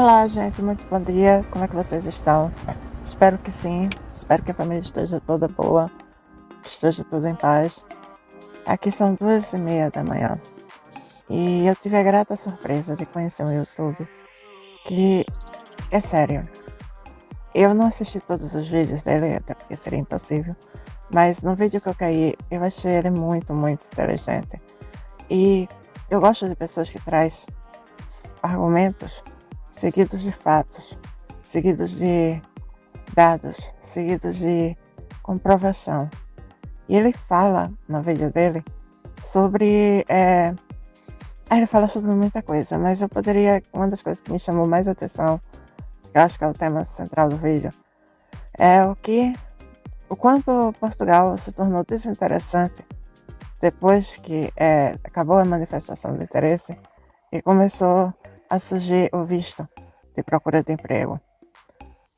Olá, gente, muito bom dia. Como é que vocês estão? Espero que sim. Espero que a família esteja toda boa, que esteja tudo em paz. Aqui são 2h30 da manhã e eu tive a grata surpresa de conhecer um YouTube que, é sério, eu não assisti todos os vídeos dele, até porque seria impossível, mas no vídeo que eu caí, eu achei ele muito, muito inteligente. E eu gosto de pessoas que trazem argumentos seguidos de fatos, seguidos de dados, seguidos de comprovação. E ele fala no vídeo dele sobre. Ele fala sobre muita coisa, mas uma das coisas que me chamou mais atenção, que eu acho que é o tema central do vídeo, é o quanto Portugal se tornou desinteressante depois que acabou a manifestação de interesse e começou a surgir o visto de procura de emprego.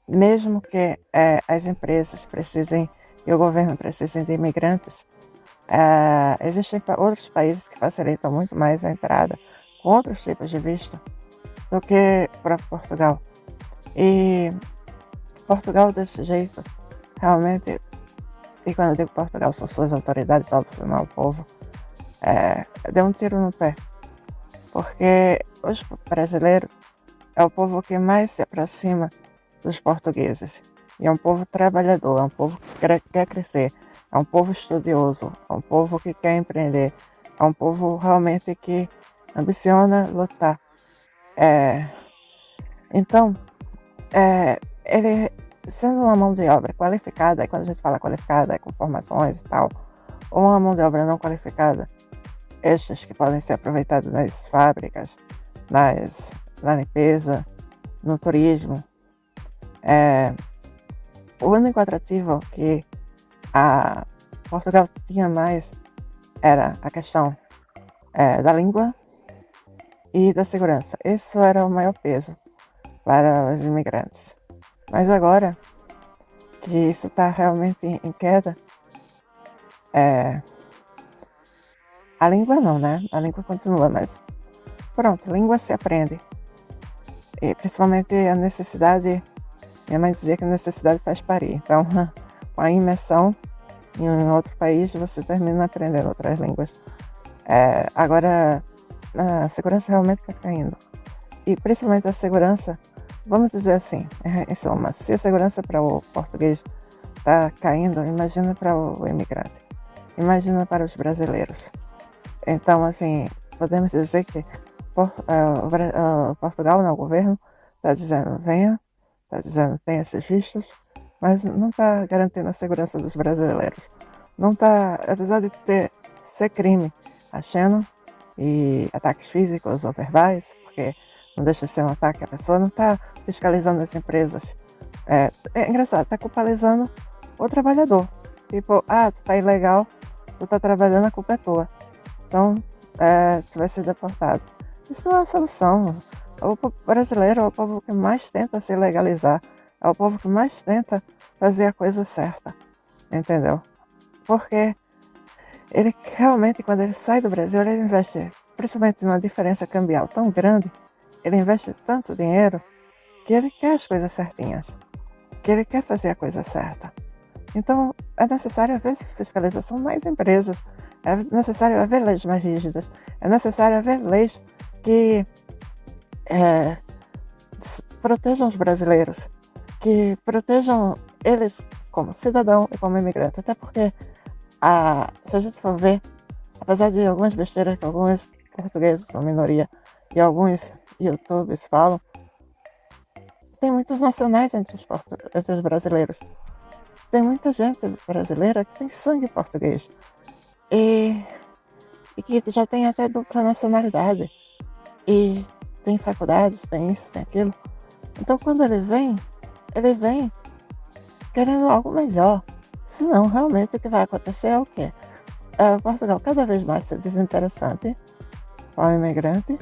Mesmo que as empresas precisem e o governo precisem de imigrantes, existem outros países que facilitam muito mais a entrada com outros tipos de visto do que para Portugal. E Portugal desse jeito, realmente, e quando eu digo Portugal, são suas autoridades, óbvio, não é o povo, deu um tiro no pé. Porque os brasileiros é o povo que mais se aproxima dos portugueses. E é um povo trabalhador, é um povo que quer crescer, é um povo estudioso, é um povo que quer empreender, é um povo realmente que ambiciona lutar. Então, ele sendo uma mão de obra qualificada, e quando a gente fala qualificada é com formações e tal, ou uma mão de obra não qualificada, estes que podem ser aproveitados nas fábricas, na limpeza, no turismo. O único atrativo que a Portugal tinha mais era a questão da língua e da segurança. Isso era o maior peso para os imigrantes. Mas agora que isso está realmente em queda, a língua não, né? A língua continua, mas pronto, a língua se aprende. E principalmente a necessidade, minha mãe dizia que a necessidade faz parir. Então, com a imersão em outro país, você termina aprendendo outras línguas. Agora, a segurança realmente está caindo. E principalmente a segurança, vamos dizer assim, em suma, se a segurança para o português está caindo, imagina para o imigrante. Imagina para os brasileiros. Então, assim, podemos dizer que Portugal, o governo, está dizendo venha, está dizendo tenha esses vistos, mas não está garantindo a segurança dos brasileiros. Não está, apesar de ser crime, achando e ataques físicos ou verbais, porque não deixa de ser um ataque, a pessoa não está fiscalizando as empresas. É engraçado, está culpabilizando o trabalhador. Tipo, tu tá ilegal, tu tá trabalhando, a culpa é tua. Então, tu vai ser deportado. Isso não é uma solução. O povo brasileiro é o povo que mais tenta se legalizar. É o povo que mais tenta fazer a coisa certa. Entendeu? Porque ele realmente, quando ele sai do Brasil, ele investe, principalmente numa diferença cambial tão grande, ele investe tanto dinheiro que ele quer as coisas certinhas. Que ele quer fazer a coisa certa. Então, é necessário haver fiscalização nas empresas, é necessário haver leis mais rígidas, é necessário haver leis que protejam os brasileiros, que protejam eles como cidadão e como imigrante. Até porque, se a gente for ver, apesar de algumas besteiras que alguns portugueses, são minoria, e alguns youtubers falam, tem muitos nacionais entre os brasileiros. Tem muita gente brasileira que tem sangue português e que já tem até dupla nacionalidade e tem faculdades, tem isso, tem aquilo. Então quando ele vem querendo algo melhor. Senão realmente o que vai acontecer é o quê? Portugal cada vez mais ser desinteressante para o imigrante,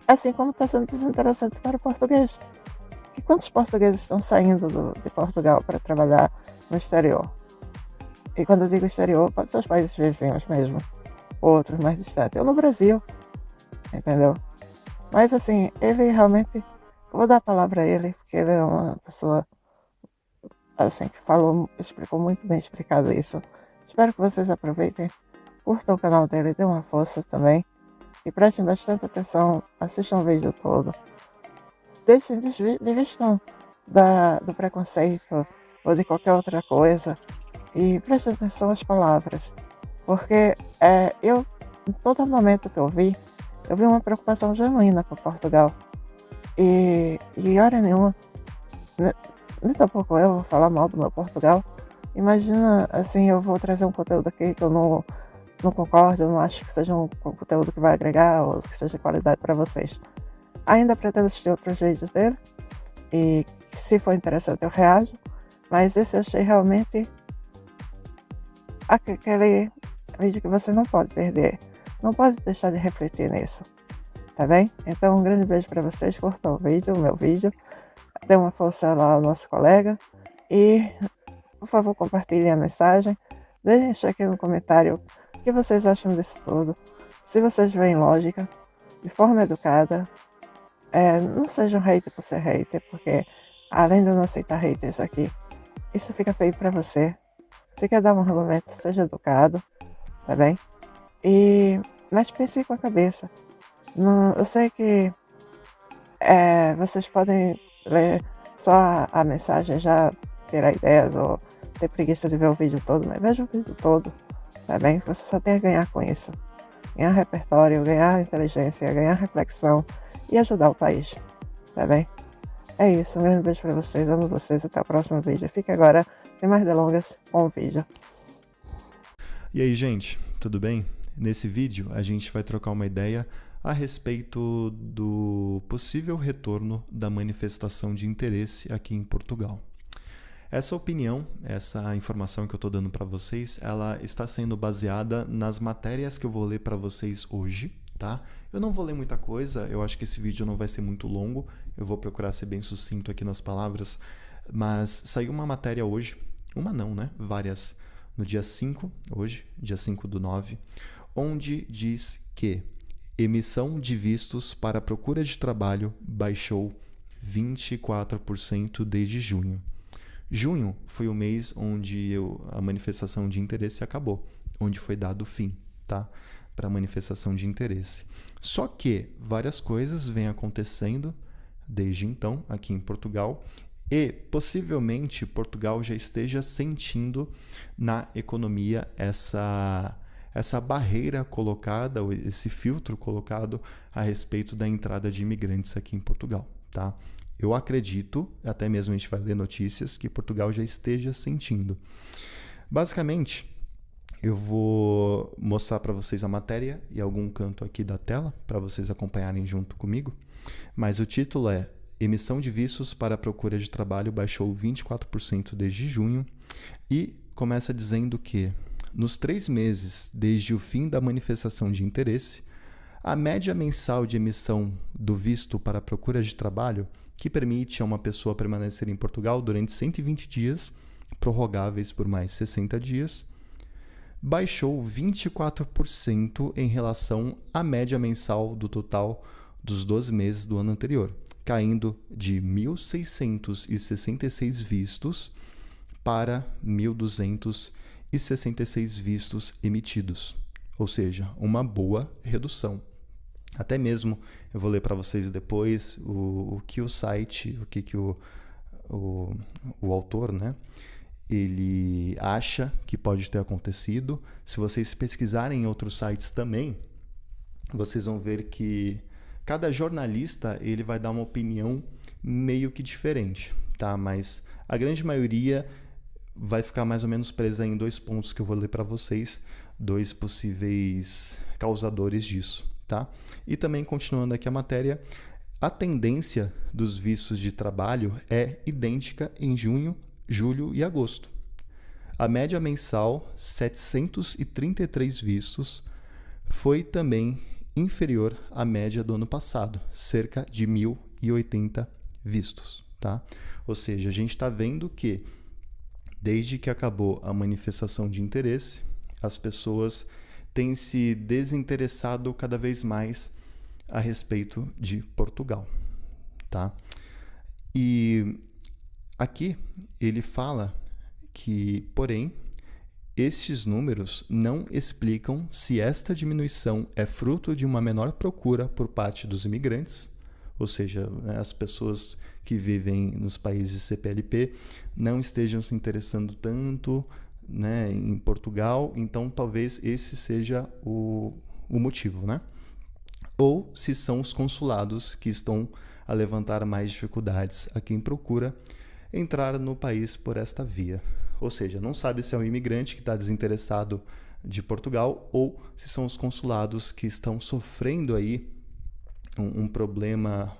assim como está sendo desinteressante para o português. E quantos portugueses estão saindo de Portugal para trabalhar no exterior? E quando eu digo exterior, pode ser os países vizinhos mesmo, outros mais distantes, ou no Brasil, entendeu? Mas assim, ele realmente vou dar a palavra a ele, porque ele é uma pessoa assim que explicou muito bem explicado isso. Espero que vocês aproveitem, curtam o canal dele, dê uma força também e prestem bastante atenção, assistam o vídeo todo. Desistam do preconceito ou de qualquer outra coisa e prestem atenção às palavras, porque em todo momento que eu vi uma preocupação genuína com Portugal e hora nenhuma, nem tampouco eu vou falar mal do meu Portugal. Imagina, assim, eu vou trazer um conteúdo aqui que eu não concordo, eu não acho que seja um conteúdo que vai agregar ou que seja qualidade para vocês. Ainda pretendo assistir outros vídeos dele e se for interessante eu reajo, mas esse eu achei realmente aquele vídeo que você não pode perder, não pode deixar de refletir nisso, tá bem? Então um grande beijo para vocês, curtam o meu vídeo, dê uma força lá ao nosso colega e por favor compartilhem a mensagem, deixem aqui no comentário o que vocês acham disso tudo, se vocês veem lógica, de forma educada. Não sejam hater por ser hater, porque além de eu não aceitar haters aqui, isso fica feio pra você. Se quer dar um argumento, seja educado, tá bem? Mas pense com a cabeça. Eu sei que vocês podem ler só a mensagem, já ter ideias ou ter preguiça de ver o vídeo todo, mas veja o vídeo todo, tá bem? Você só tem a ganhar com isso. Ganhar repertório, ganhar inteligência, ganhar reflexão e ajudar o país, tá bem? É isso, um grande beijo pra vocês, amo vocês, até o próximo vídeo. Fique agora, sem mais delongas, com o vídeo. E aí, gente, tudo bem? Nesse vídeo a gente vai trocar uma ideia a respeito do possível retorno da manifestação de interesse aqui em Portugal. Essa opinião, essa informação que eu estou dando para vocês, ela está sendo baseada nas matérias que eu vou ler para vocês hoje, tá? Eu não vou ler muita coisa, eu acho que esse vídeo não vai ser muito longo, eu vou procurar ser bem sucinto aqui nas palavras, mas saiu uma matéria hoje, uma não, né? Várias, no dia 5, hoje, dia 5/9, onde diz que emissão de vistos para procura de trabalho baixou 24% desde junho. Junho foi o mês onde a manifestação de interesse acabou, onde foi dado fim, tá? Para a manifestação de interesse. Só que várias coisas vêm acontecendo desde então aqui em Portugal e possivelmente Portugal já esteja sentindo na economia essa barreira colocada, ou esse filtro colocado a respeito da entrada de imigrantes aqui em Portugal, tá? Eu acredito, até mesmo a gente vai ler notícias, que Portugal já esteja sentindo. Basicamente, eu vou mostrar para vocês a matéria e algum canto aqui da tela, para vocês acompanharem junto comigo. Mas o título é Emissão de vistos para a procura de trabalho baixou 24% desde junho e começa dizendo que, nos 3 meses desde o fim da manifestação de interesse, a média mensal de emissão do visto para a procura de trabalho, que permite a uma pessoa permanecer em Portugal durante 120 dias, prorrogáveis por mais 60 dias, baixou 24% em relação à média mensal do total dos 12 meses do ano anterior, caindo de 1.666 vistos para 1.266 vistos emitidos, ou seja, uma boa redução. Até mesmo, eu vou ler para vocês depois o que o site, o que o autor, né, ele acha que pode ter acontecido. Se vocês pesquisarem em outros sites também, vocês vão ver que cada jornalista ele vai dar uma opinião meio que diferente, tá? Mas a grande maioria vai ficar mais ou menos presa em 2 pontos que eu vou ler para vocês, 2 possíveis causadores disso, tá? E também, continuando aqui a matéria, a tendência dos vistos de trabalho é idêntica em junho, julho e agosto. A média mensal, 733 vistos, foi também inferior à média do ano passado, cerca de 1.080 vistos, tá? Ou seja, a gente está vendo que desde que acabou a manifestação de interesse, as pessoas têm se desinteressado cada vez mais a respeito de Portugal, tá? E aqui ele fala que, porém, estes números não explicam se esta diminuição é fruto de uma menor procura por parte dos imigrantes, ou seja, né, as pessoas que vivem nos países CPLP não estejam se interessando tanto, né, em Portugal, então talvez esse seja o motivo, né? Ou se são os consulados que estão a levantar mais dificuldades a quem procura entrar no país por esta via. Ou seja, não sabe se é um imigrante que está desinteressado de Portugal ou se são os consulados que estão sofrendo aí um problema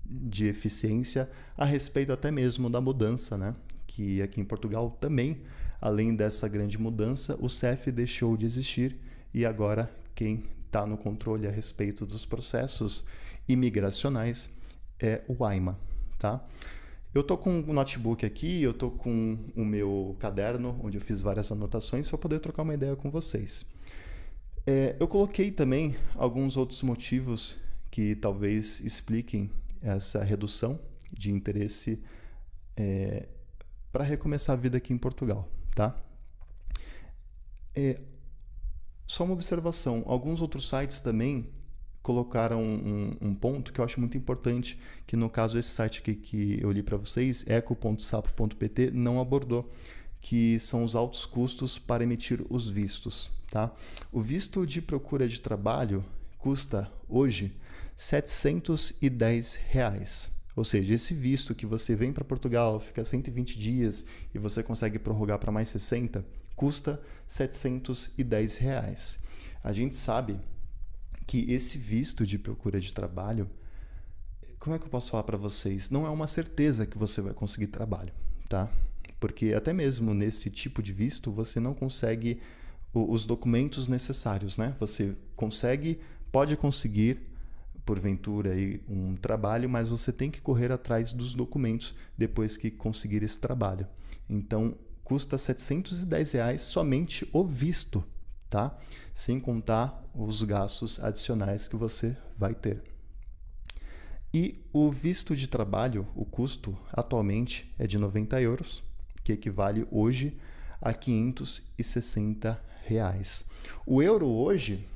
de eficiência a respeito até mesmo da mudança, né? Que aqui em Portugal também, além dessa grande mudança, o CEF deixou de existir e agora quem está no controle a respeito dos processos imigracionais é o AIMA, tá? Eu tô com um notebook aqui, eu tô com o meu caderno, onde eu fiz várias anotações, para poder trocar uma ideia com vocês. Eu coloquei também alguns outros motivos que talvez expliquem essa redução de interesse para recomeçar a vida aqui em Portugal, tá? Só uma observação, alguns outros sites também colocaram um ponto que eu acho muito importante, que no caso esse site aqui que eu li para vocês, eco.sapo.pt, não abordou, que são os altos custos para emitir os vistos, tá? O visto de procura de trabalho custa hoje R$ 710. Ou seja, esse visto que você vem para Portugal, fica 120 dias e você consegue prorrogar para mais 60, custa R$ 710. A gente sabe que esse visto de procura de trabalho, como é que eu posso falar para vocês? Não é uma certeza que você vai conseguir trabalho, tá? Porque até mesmo nesse tipo de visto, você não consegue os documentos necessários, né? Você pode conseguir, porventura, aí, um trabalho, mas você tem que correr atrás dos documentos depois que conseguir esse trabalho. Então, custa R$ 710 somente o visto, tá? Sem contar os gastos adicionais que você vai ter. E o visto de trabalho, o custo atualmente é de 90 euros, que equivale hoje a R$ 560. O euro hoje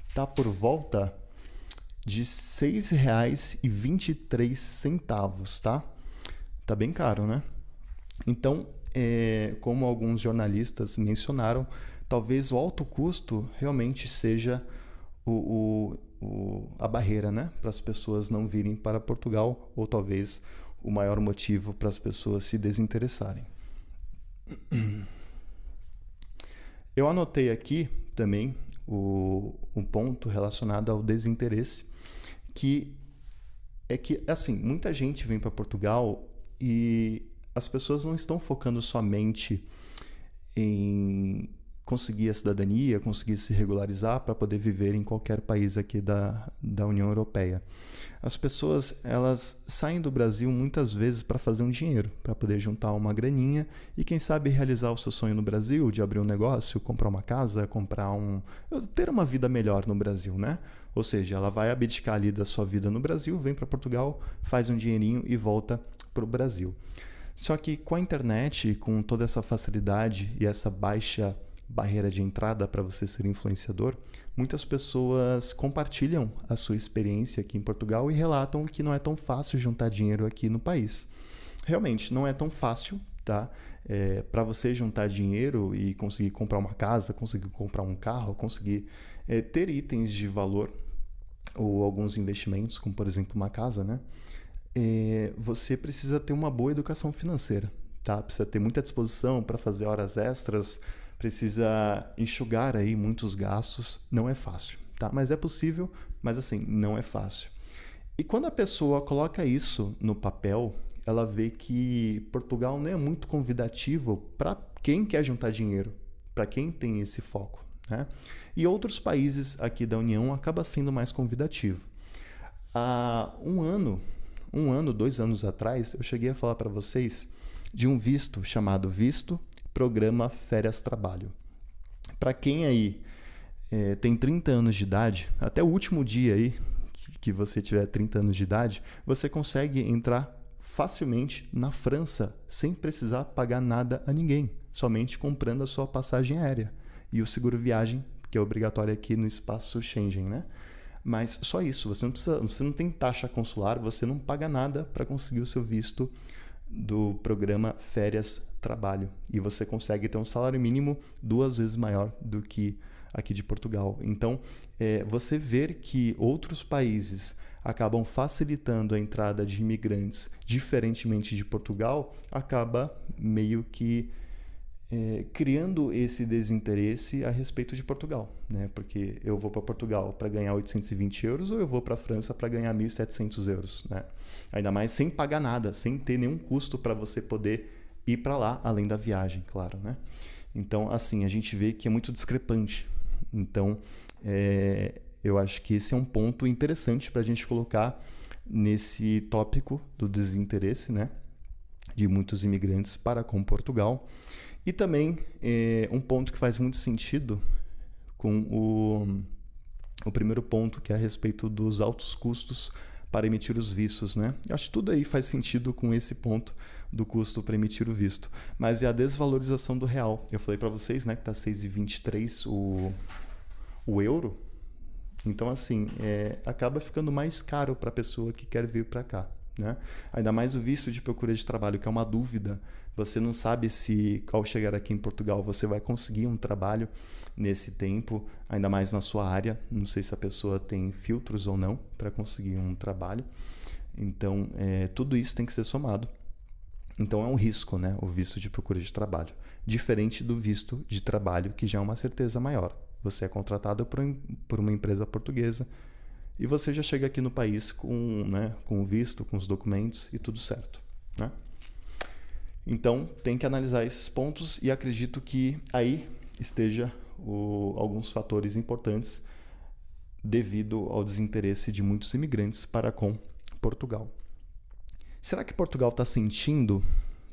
está por volta de R$ 6,23, tá? Tá bem caro, né? Então, como alguns jornalistas mencionaram, talvez o alto custo realmente seja a barreira, né, para as pessoas não virem para Portugal, ou talvez o maior motivo para as pessoas se desinteressarem. Eu anotei aqui também um ponto relacionado ao desinteresse, que é que, assim, muita gente vem para Portugal e as pessoas não estão focando somente em conseguir a cidadania, conseguir se regularizar para poder viver em qualquer país aqui da União Europeia. As pessoas, elas saem do Brasil muitas vezes para fazer um dinheiro, para poder juntar uma graninha e quem sabe realizar o seu sonho no Brasil, de abrir um negócio, comprar uma casa, ter uma vida melhor no Brasil, né? Ou seja, ela vai abdicar ali da sua vida no Brasil, vem para Portugal, faz um dinheirinho e volta para o Brasil. Só que com a internet, com toda essa facilidade e essa baixa barreira de entrada para você ser influenciador, muitas pessoas compartilham a sua experiência aqui em Portugal e relatam que não é tão fácil juntar dinheiro aqui no país. Realmente, não é tão fácil, tá? Para você juntar dinheiro e conseguir comprar uma casa, conseguir comprar um carro, conseguir ter itens de valor ou alguns investimentos, como por exemplo uma casa, né? Você precisa ter uma boa educação financeira, tá? Precisa ter muita disposição para fazer horas extras, precisa enxugar aí muitos gastos, não é fácil, tá? Mas é possível, mas assim, não é fácil. E quando a pessoa coloca isso no papel, ela vê que Portugal não é muito convidativo para quem quer juntar dinheiro, para quem tem esse foco, né? E outros países aqui da União acaba sendo mais convidativo. Há 2 anos atrás, eu cheguei a falar para vocês de um visto chamado Visto Programa Férias Trabalho. Para quem aí tem 30 anos de idade, até o último dia aí que você tiver 30 anos de idade, você consegue entrar facilmente na França, sem precisar pagar nada a ninguém, somente comprando a sua passagem aérea e o seguro viagem, que é obrigatório aqui no espaço Schengen, né? Mas só isso, você não tem taxa consular, você não paga nada para conseguir o seu visto do programa Férias Trabalho. E você consegue ter um salário mínimo 2 vezes maior do que aqui de Portugal. Então, você ver que outros países acabam facilitando a entrada de imigrantes, diferentemente de Portugal, acaba meio que criando esse desinteresse a respeito de Portugal, né? Porque eu vou para Portugal para ganhar 820 euros ou eu vou para a França para ganhar 1.700 euros, né? Ainda mais sem pagar nada, sem ter nenhum custo para você poder ir para lá, além da viagem, claro, né? Então, assim, a gente vê que é muito discrepante. Então, eu acho que esse é um ponto interessante para a gente colocar nesse tópico do desinteresse, né, de muitos imigrantes para com Portugal. E também um ponto que faz muito sentido com o primeiro ponto, que é a respeito dos altos custos para emitir os vistos, né? Eu acho que tudo aí faz sentido com esse ponto do custo para emitir o visto. Mas é a desvalorização do real. Eu falei para vocês, né, que está 6,23 o euro. Então, assim, acaba ficando mais caro para a pessoa que quer vir para cá, né? Ainda mais o visto de procura de trabalho, que é uma dúvida. Você não sabe se, ao chegar aqui em Portugal, você vai conseguir um trabalho nesse tempo, ainda mais na sua área. Não sei se a pessoa tem filtros ou não para conseguir um trabalho. Então, tudo isso tem que ser somado. Então, é um risco, né, o visto de procura de trabalho. Diferente do visto de trabalho, que já é uma certeza maior. Você é contratado por uma empresa portuguesa e você já chega aqui no país com o visto, com os documentos e tudo certo, né? Então, tem que analisar esses pontos e acredito que aí esteja alguns fatores importantes devido ao desinteresse de muitos imigrantes para com Portugal. Será que Portugal está sentindo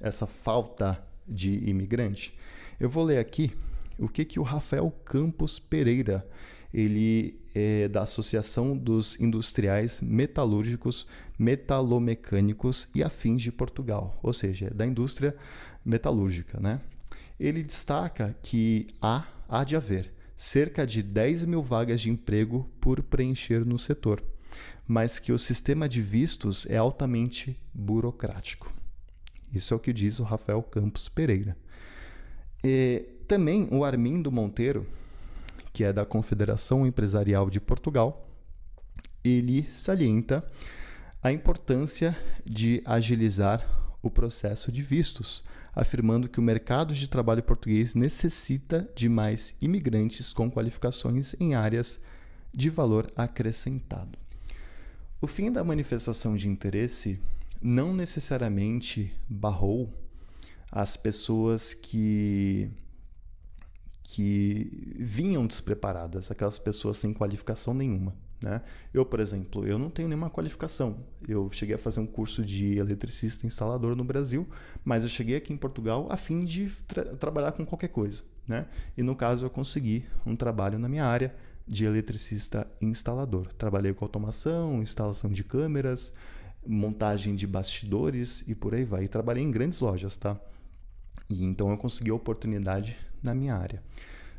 essa falta de imigrante? Eu vou ler aqui o que o Rafael Campos Pereira, ele é da Associação dos Industriais Metalúrgicos, Metalomecânicos e Afins de Portugal, ou seja, da indústria metalúrgica, né? Ele destaca que há de haver cerca de 10 mil vagas de emprego por preencher no setor, mas que o sistema de vistos é altamente burocrático. Isso é o que diz o Rafael Campos Pereira. Também o Armindo Monteiro, que é da Confederação Empresarial de Portugal, ele salienta a importância de agilizar o processo de vistos, afirmando que o mercado de trabalho português necessita de mais imigrantes com qualificações em áreas de valor acrescentado. O fim da manifestação de interesse não necessariamente barrou as pessoas que vinham despreparadas, aquelas pessoas sem qualificação nenhuma, né? Eu, por exemplo, eu não tenho nenhuma qualificação. Eu cheguei a fazer um curso de eletricista instalador no Brasil, mas eu cheguei aqui em Portugal a fim de trabalhar com qualquer coisa, né? E no caso eu consegui um trabalho na minha área de eletricista instalador. Trabalhei com automação, instalação de câmeras, montagem de bastidores e por aí vai. E trabalhei em grandes lojas, tá? E então eu consegui a oportunidade na minha área.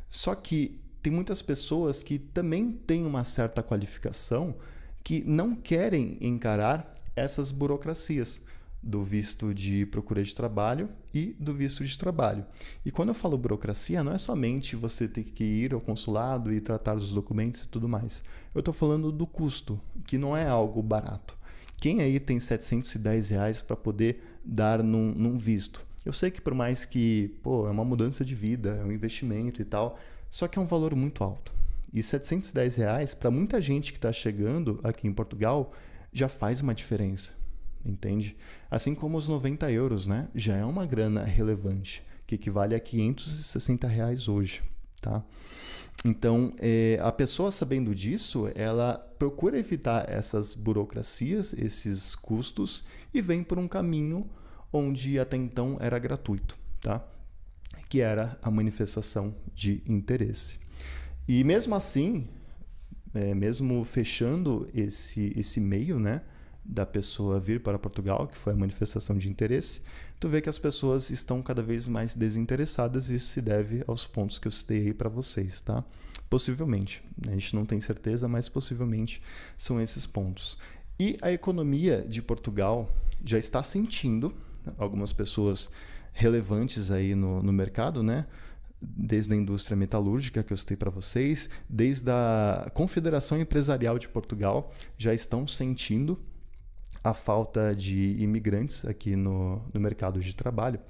Só que tem muitas pessoas que também têm uma certa qualificação que não querem encarar essas burocracias do visto de procura de trabalho e do visto de trabalho. E quando eu falo burocracia, não é somente você ter que ir ao consulado e tratar os documentos e tudo mais. Eu estou falando do custo, que não é algo barato. Quem aí tem R$710 para poder dar num visto? Eu sei que por mais que, é uma mudança de vida, é um investimento e tal, só que é um valor muito alto. E R$710 para muita gente que está chegando aqui em Portugal já faz uma diferença, entende? Assim como os €90, né? Já é uma grana relevante, que equivale a R$560 hoje, tá? Então, a pessoa sabendo disso, ela procura evitar essas burocracias, esses custos e vem por um caminho onde até então era gratuito, tá? Que era a manifestação de interesse. E mesmo assim, mesmo fechando esse meio, né, da pessoa vir para Portugal, que foi a manifestação de interesse, tu vê que as pessoas estão cada vez mais desinteressadas e isso se deve aos pontos que eu citei aí para vocês, tá? Possivelmente, a gente não tem certeza, mas possivelmente são esses pontos. E a economia de Portugal já está sentindo, algumas pessoas relevantes aí no mercado, né? Desde a indústria metalúrgica que eu citei para vocês, desde a Confederação Empresarial de Portugal, já estão sentindo a falta de imigrantes aqui no mercado de trabalho.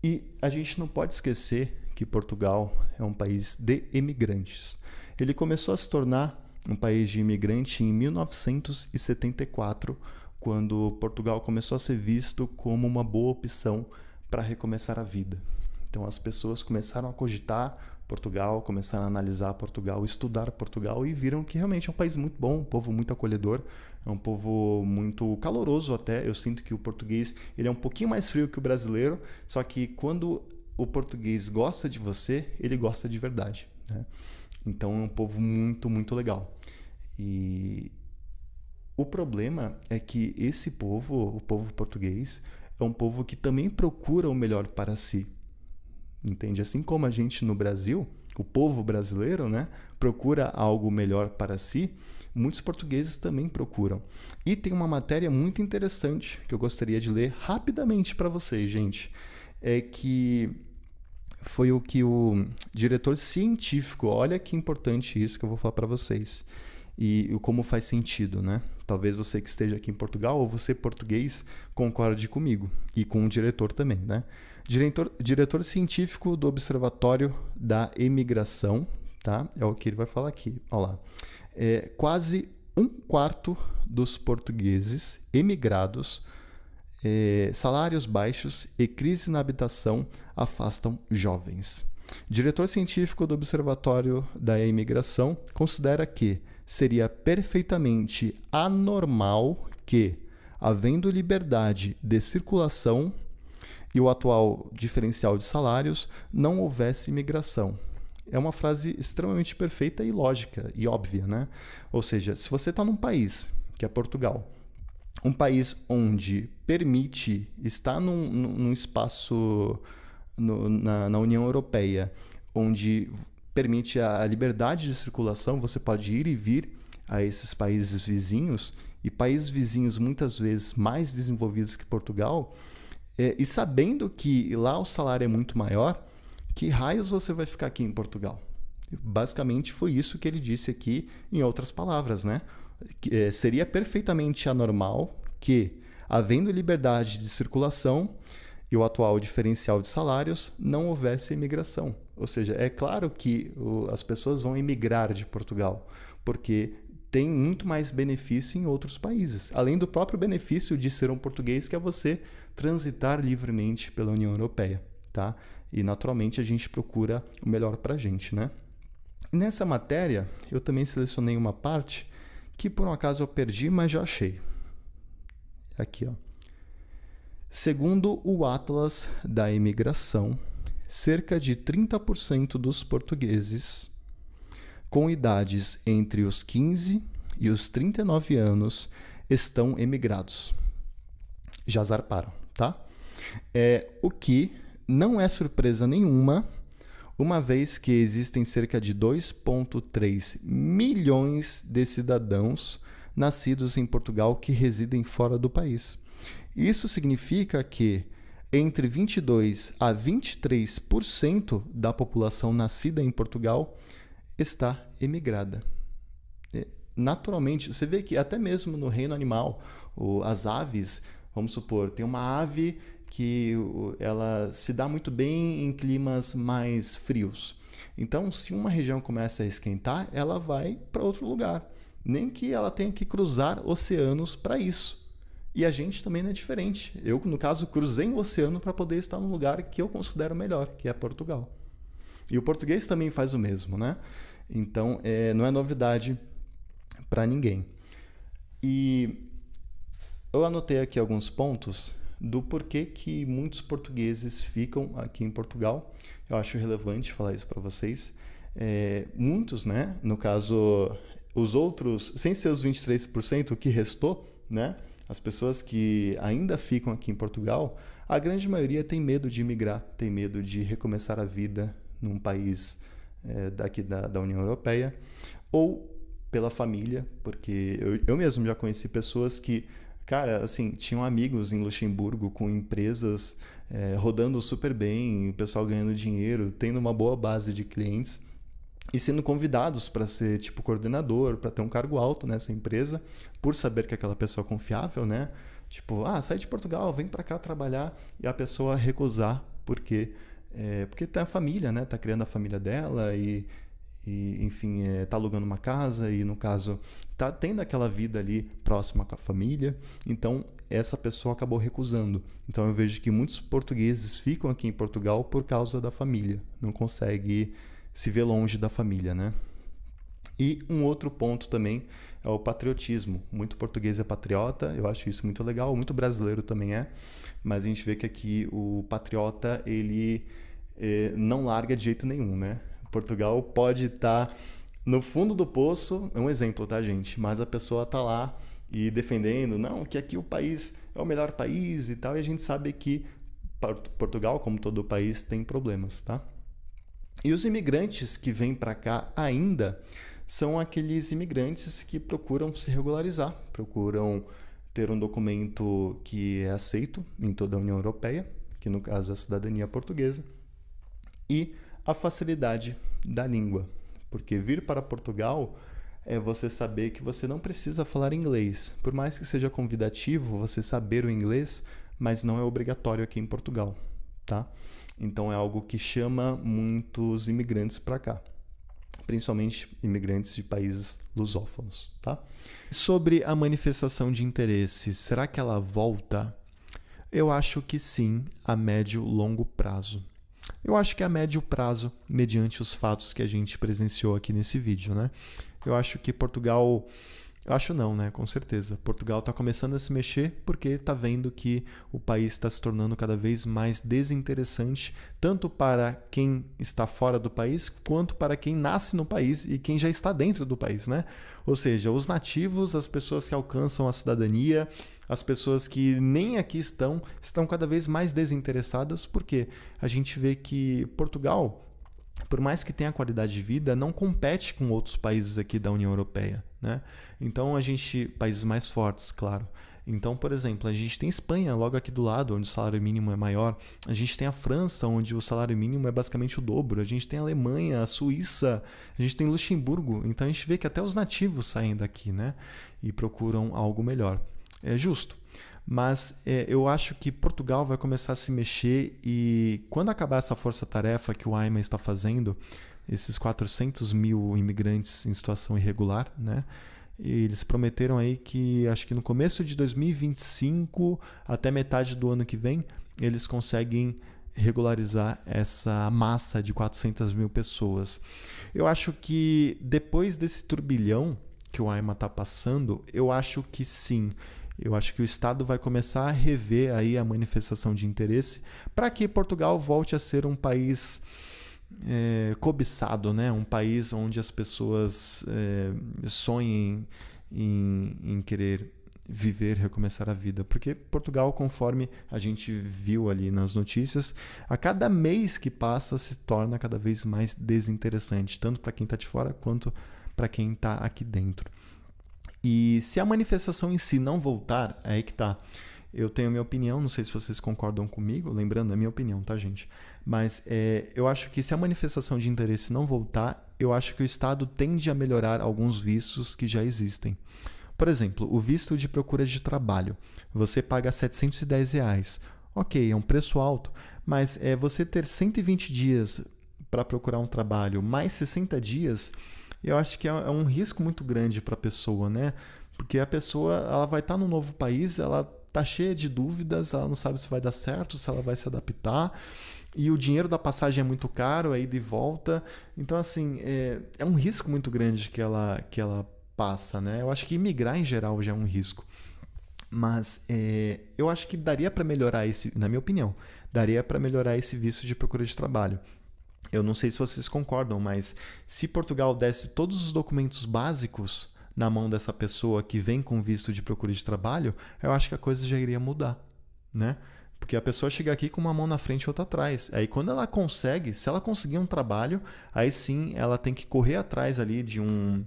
E a gente não pode esquecer que Portugal é um país de imigrantes. Ele começou a se tornar um país de imigrante em 1974, quando Portugal começou a ser visto como uma boa opção para recomeçar a vida. Então as pessoas começaram a cogitar Portugal, começaram a analisar Portugal, estudar Portugal e viram que realmente é um país muito bom, um povo muito acolhedor, é um povo muito caloroso até. Eu sinto que o português ele é um pouquinho mais frio que o brasileiro, só que quando o português gosta de você, ele gosta de verdade, né? Então é um povo muito, muito legal. E o problema é que esse povo, o povo português, é um povo que também procura o melhor para si. Entende? Assim como a gente no Brasil, o povo brasileiro, né, procura algo melhor para si, muitos portugueses também procuram. E tem uma matéria muito interessante que eu gostaria de ler rapidamente para vocês, gente. É que foi o que o diretor científico, olha que importante isso que eu vou falar para vocês, e como faz sentido, né? Talvez você que esteja aqui em Portugal ou você português concorde comigo e com o diretor também, né? Diretor científico do Observatório da Imigração, tá? É o que ele vai falar aqui. Olha lá. Quase um quarto dos portugueses emigrados, salários baixos e crise na habitação afastam jovens. Diretor científico do Observatório da Imigração considera que seria perfeitamente anormal que, havendo liberdade de circulação e o atual diferencial de salários, não houvesse imigração. É uma frase extremamente perfeita e lógica e óbvia, né? Ou seja, se você está num país, que é Portugal, um país onde permite estar num espaço na União Europeia, onde permite a liberdade de circulação, você pode ir e vir a esses países vizinhos, e países vizinhos muitas vezes mais desenvolvidos que Portugal, e sabendo que lá o salário é muito maior, que raios você vai ficar aqui em Portugal? Basicamente foi isso que ele disse aqui, em outras palavras, né? Seria perfeitamente anormal que, havendo liberdade de circulação e o atual diferencial de salários, não houvesse imigração. Ou seja, é claro que as pessoas vão emigrar de Portugal, porque tem muito mais benefício em outros países, além do próprio benefício de ser um português, que é você transitar livremente pela União Europeia, tá? E naturalmente a gente procura o melhor para a gente, né? E nessa matéria eu também selecionei uma parte que por um acaso eu perdi, mas já achei. Aqui, ó. Segundo o Atlas da Imigração, cerca de 30% dos portugueses com idades entre os 15 e os 39 estão emigrados. Já zarparam, tá? O que não é surpresa nenhuma, uma vez que existem cerca de 2,3 milhões de cidadãos nascidos em Portugal que residem fora do país. Isso significa que entre 22% a 23% da população nascida em Portugal está emigrada. Naturalmente, você vê que até mesmo no reino animal, as aves, vamos supor, tem uma ave que ela se dá muito bem em climas mais frios. Então, se uma região começa a esquentar, ela vai para outro lugar. Nem que ela tenha que cruzar oceanos para isso. E a gente também não é diferente. Eu, no caso, cruzei um oceano para poder estar num lugar que eu considero melhor, que é Portugal. E o português também faz o mesmo, né? Então, não é novidade para ninguém. E eu anotei aqui alguns pontos do porquê que muitos portugueses ficam aqui em Portugal. Eu acho relevante falar isso para vocês. Muitos, né? No caso, os outros, sem ser os 23%, o que restou, né? As pessoas que ainda ficam aqui em Portugal, a grande maioria tem medo de imigrar, tem medo de recomeçar a vida num país daqui da União Europeia, ou pela família, porque eu mesmo já conheci pessoas que, cara, assim, tinham amigos em Luxemburgo com empresas rodando super bem, o pessoal ganhando dinheiro, tendo uma boa base de clientes e sendo convidados para ser tipo coordenador, para ter um cargo alto nessa empresa, por saber que aquela pessoa é confiável, né? Tipo, sai de Portugal, vem para cá trabalhar, e a pessoa recusar porque tem a família, né? Tá criando a família dela e enfim, tá alugando uma casa e, no caso, tá tendo aquela vida ali próxima com a família. Então, essa pessoa acabou recusando. Então, eu vejo que muitos portugueses ficam aqui em Portugal por causa da família. Não consegue se ver longe da família, né? E um outro ponto também é o patriotismo. Muito português é patriota, eu acho isso muito legal, muito brasileiro também é, mas a gente vê que aqui o patriota, ele não larga de jeito nenhum, né? Portugal pode estar no fundo do poço, é um exemplo, tá, gente? Mas a pessoa tá lá e defendendo, não, que aqui o país é o melhor país e tal, e a gente sabe que Portugal, como todo o país, tem problemas, tá? E os imigrantes que vêm para cá ainda são aqueles imigrantes que procuram se regularizar, procuram ter um documento que é aceito em toda a União Europeia, que no caso é a cidadania portuguesa, e a facilidade da língua, porque vir para Portugal é você saber que você não precisa falar inglês. Por mais que seja convidativo você saber o inglês, mas não é obrigatório aqui em Portugal, tá? Então é algo que chama muitos imigrantes para cá, principalmente imigrantes de países lusófonos, tá? Sobre a manifestação de interesse, será que ela volta? Eu acho que sim, a médio e longo prazo. Eu acho que a médio prazo, mediante os fatos que a gente presenciou aqui nesse vídeo, né? Eu acho que Portugal... Eu acho não, né? Com certeza. Portugal está começando a se mexer porque está vendo que o país está se tornando cada vez mais desinteressante, tanto para quem está fora do país, quanto para quem nasce no país e quem já está dentro do país, né? Ou seja, os nativos, as pessoas que alcançam a cidadania, as pessoas que nem aqui estão cada vez mais desinteressadas, porque a gente vê que Portugal, por mais que tenha qualidade de vida, não compete com outros países aqui da União Europeia, né? Então, países mais fortes, claro. Então, por exemplo, a gente tem Espanha logo aqui do lado, onde o salário mínimo é maior. A gente tem a França, onde o salário mínimo é basicamente o dobro. A gente tem a Alemanha, a Suíça, a gente tem Luxemburgo. Então, a gente vê que até os nativos saem daqui, né? E procuram algo melhor. É justo. Mas eu acho que Portugal vai começar a se mexer e quando acabar essa força-tarefa que o AIMA está fazendo, esses 400 mil imigrantes em situação irregular, né? Eles prometeram aí que acho que no começo de 2025 até metade do ano que vem eles conseguem regularizar essa massa de 400 mil pessoas. Eu acho que depois desse turbilhão que o AIMA está passando, eu acho que sim. Eu acho que o Estado vai começar a rever aí a manifestação de interesse para que Portugal volte a ser um país cobiçado, né? Um país onde as pessoas sonhem em querer viver, recomeçar a vida. Porque Portugal, conforme a gente viu ali nas notícias, a cada mês que passa se torna cada vez mais desinteressante, tanto para quem está de fora quanto para quem está aqui dentro. E se a manifestação em si não voltar, é aí que tá. Eu tenho a minha opinião, não sei se vocês concordam comigo, lembrando, é a minha opinião, tá, gente? Mas eu acho que se a manifestação de interesse não voltar, eu acho que o Estado tende a melhorar alguns vistos que já existem. Por exemplo, o visto de procura de trabalho. Você paga R$710. Ok, é um preço alto, mas você ter 120 dias para procurar um trabalho, mais 60 dias... Eu acho que é um risco muito grande para a pessoa, né? Porque a pessoa ela vai estar num novo país, ela está cheia de dúvidas, ela não sabe se vai dar certo, se ela vai se adaptar. E o dinheiro da passagem é muito caro, é ida e volta. Então, assim, é um risco muito grande que ela passa, né? Eu acho que imigrar em geral já é um risco. Mas eu acho que daria para melhorar na minha opinião, daria para melhorar esse visto de procura de trabalho. Eu não sei se vocês concordam, mas se Portugal desse todos os documentos básicos, na mão dessa pessoa que vem com visto de procura de trabalho, eu acho que a coisa já iria mudar, né? Porque a pessoa chega aqui com uma mão na frente e outra atrás. Aí quando ela consegue, se ela conseguir um trabalho, aí sim ela tem que correr atrás ali de um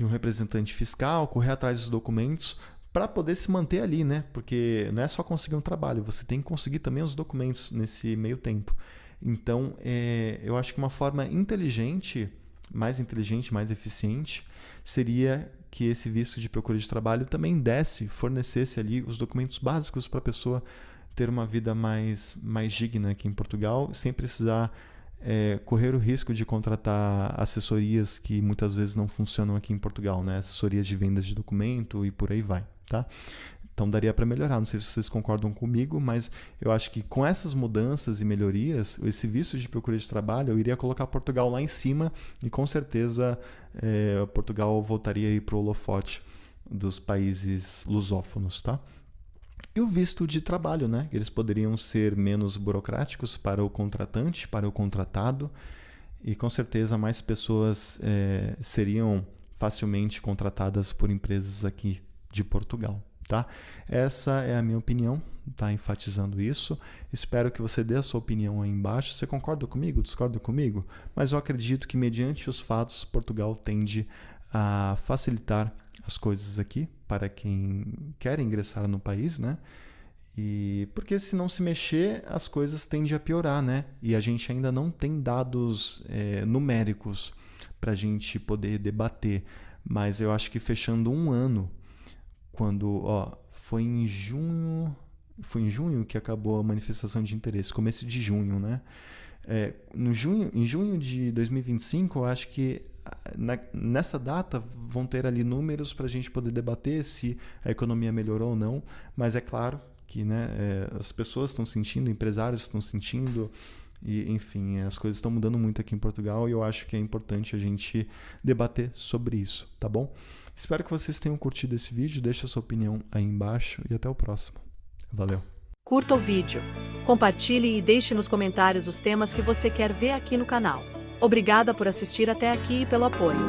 representante fiscal, correr atrás dos documentos para poder se manter ali, né? Porque não é só conseguir um trabalho, você tem que conseguir também os documentos nesse meio tempo. Então, eu acho que uma forma inteligente, mais eficiente, seria que esse visto de procura de trabalho também fornecesse ali os documentos básicos para a pessoa ter uma vida mais digna aqui em Portugal, sem precisar correr o risco de contratar assessorias que muitas vezes não funcionam aqui em Portugal, né? Assessorias de vendas de documento e por aí vai, tá? Então daria para melhorar, não sei se vocês concordam comigo, mas eu acho que com essas mudanças e melhorias, esse visto de procura de trabalho, eu iria colocar Portugal lá em cima e com certeza Portugal voltaria para o holofote dos países lusófonos, tá? E o visto de trabalho, né? Eles poderiam ser menos burocráticos para o contratante, para o contratado, e com certeza mais pessoas seriam facilmente contratadas por empresas aqui de Portugal, tá? Essa é a minha opinião, tá? Enfatizando isso. Espero que você dê a sua opinião aí embaixo. Você concorda comigo? Discorda comigo? Mas eu acredito que, mediante os fatos, Portugal tende a facilitar as coisas aqui para quem quer ingressar no país, né? E porque se não se mexer, as coisas tendem a piorar, né? E a gente ainda não tem dados numéricos para a gente poder debater. Mas eu acho que fechando um ano, quando foi em junho que acabou a manifestação de interesse, começo de junho, né? Em junho de 2025, eu acho que nessa data vão ter ali números para a gente poder debater se a economia melhorou ou não, mas é claro que, né, as pessoas estão sentindo, empresários estão sentindo, e enfim, as coisas estão mudando muito aqui em Portugal e eu acho que é importante a gente debater sobre isso, tá bom? Espero que vocês tenham curtido esse vídeo, deixa a sua opinião aí embaixo e até o próximo. Valeu! Curta o vídeo, compartilhe e deixe nos comentários os temas que você quer ver aqui no canal. Obrigada por assistir até aqui e pelo apoio.